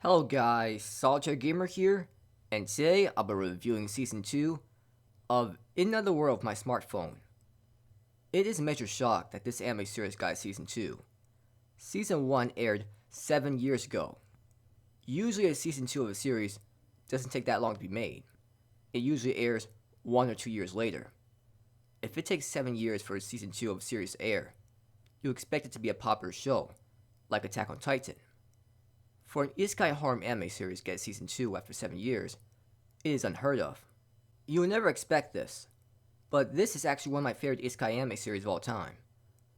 Hello guys, Solitaire Gamer here, and today I'll be reviewing Season 2 of In Another World with my smartphone. It is a major shock that this anime series got a Season 2. Season 1 aired 7 years ago. Usually a Season 2 of a series doesn't take that long to be made. It usually airs 1 or 2 years later. If it takes 7 years for a Season 2 of a series to air, you expect it to be a popular show, like Attack on Titan. For an Isekai harem anime series to get Season 2 after 7 years, it is unheard of. You would never expect this, but this is actually one of my favorite Isekai anime series of all time.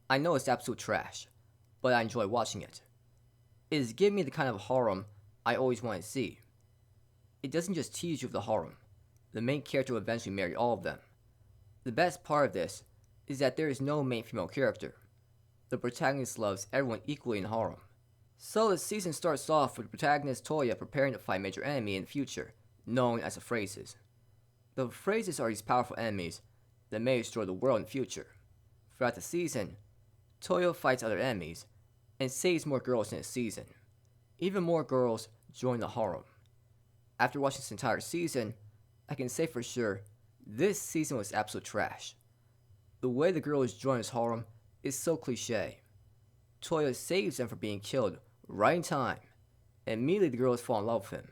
I know it's absolute trash, but I enjoy watching it. It is giving me the kind of harem I always wanted to see. It doesn't just tease you with the harem, the main character will eventually marry all of them. The best part of this is that there is no main female character. The protagonist loves everyone equally in harem. So the season starts off with the protagonist Toya preparing to fight a major enemy in the future, known as the Phrases. The Phrases are these powerful enemies that may destroy the world in the future. Throughout the season, Toya fights other enemies and saves more girls in the season. Even more girls join the harem. After watching this entire season, I can say for sure, this season was absolute trash. The way the girls join this harem is so cliche. Toya saves them from being killed right in time, and immediately the girls fall in love with him.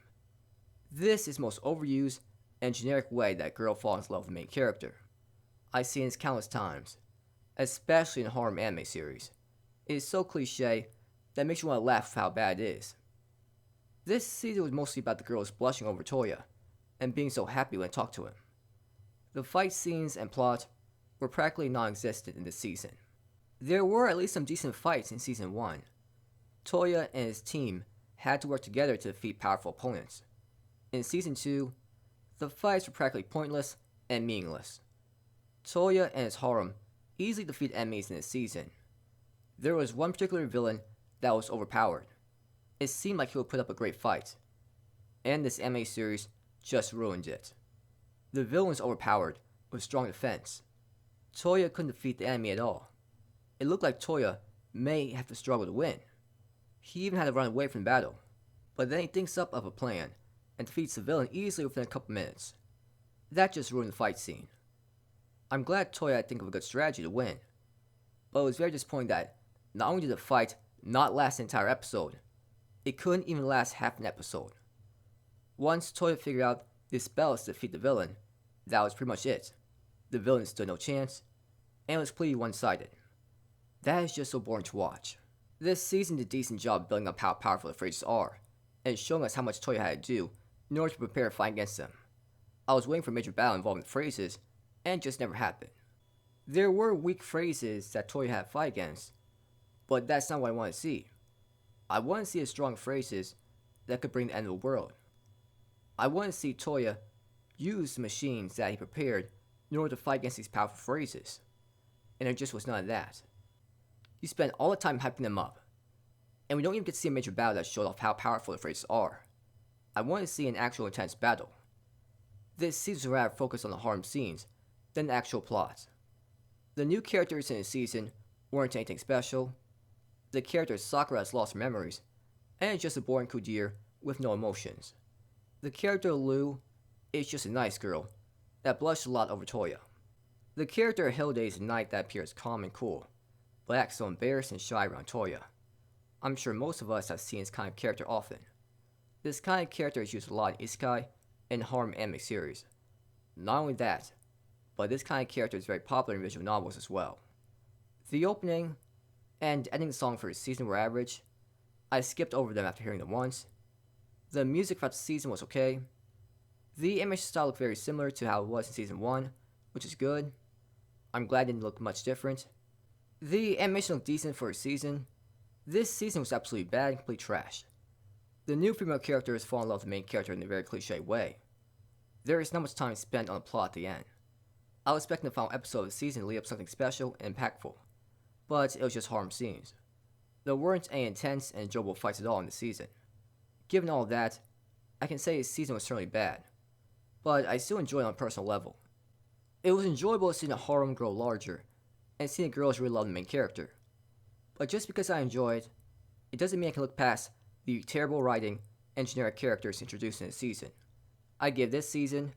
This is the most overused and generic way that a girl falls in love with the main character. I've seen this countless times, especially in harem anime series. It is so cliche that it makes you want to laugh at how bad it is. This season was mostly about the girls blushing over Toya and being so happy when I talked to him. The fight scenes and plot were practically non-existent in this season. There were at least some decent fights in Season 1. Toya and his team had to work together to defeat powerful opponents. In Season 2, the fights were practically pointless and meaningless. Toya and his harem easily defeat enemies in this season. There was one particular villain that was overpowered. It seemed like he would put up a great fight, and this anime series just ruined it. The villain was overpowered with strong defense. Toya couldn't defeat the enemy at all. It looked like Toya may have to struggle to win. He even had to run away from the battle, but then he thinks up of a plan and defeats the villain easily within a couple minutes. That just ruined the fight scene. I'm glad Toya had to think of a good strategy to win, but it was very disappointing that not only did the fight not last an entire episode, it couldn't even last half an episode. Once Toya figured out the spells to defeat the villain, that was pretty much it. The villain stood no chance, and it was pretty one-sided. That is just so boring to watch. This season did a decent job building up how powerful the Phrases are, and showing us how much Toya had to do in order to prepare to fight against them. I was waiting for a major battle involving the Phrases, and it just never happened. There were weak Phrases that Toya had to fight against, but that's not what I want to see. I want to see a strong Phrases that could bring the end of the world. I want to see Toya use the machines that he prepared in order to fight against these powerful Phrases, and there just was none of that. You spend all the time hyping them up, and we don't even get to see a major battle that showed off how powerful the Phrases are. I want to see an actual intense battle. This season was rather focused on the harem scenes than the actual plot. The new characters in the season weren't anything special. The character Sakura has lost her memories, and it's just a boring Kudir with no emotions. The character Lu is just a nice girl that blushed a lot over Toya. The character Hilde is a knight that appears calm and cool, but acts so embarrassed and shy around Toya. I'm sure most of us have seen this kind of character often. This kind of character is used a lot in Isekai and harem anime series. Not only that, but this kind of character is very popular in visual novels as well. The opening and ending song for the season were average. I skipped over them after hearing them once. The music throughout the season was okay. The animation style looked very similar to how it was in Season 1, which is good. I'm glad it didn't look much different. The animation looked decent for a season. This season was absolutely bad and complete trash. The new female characters fall in love with the main character in a very cliche way. There is not much time spent on the plot at the end. I was expecting the final episode of the season to lead up something special and impactful, but it was just harem scenes. There weren't any intense and enjoyable fights at all in the season. Given all that, I can say the season was certainly bad, but I still enjoyed it on a personal level. It was enjoyable seeing the harem grow larger and seeing the girls really love the main character. But just because I enjoy it, it doesn't mean I can look past the terrible writing and generic characters introduced in the season. I give this season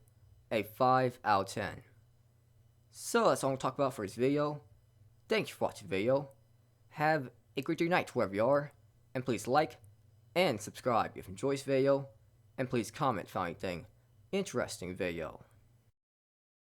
a 5 out of 10. So that's all I'm talking about for this video. Thanks for watching the video. Have a great night wherever you are, and please like and subscribe if you enjoyed this video, and please comment if you found anything interesting in the video.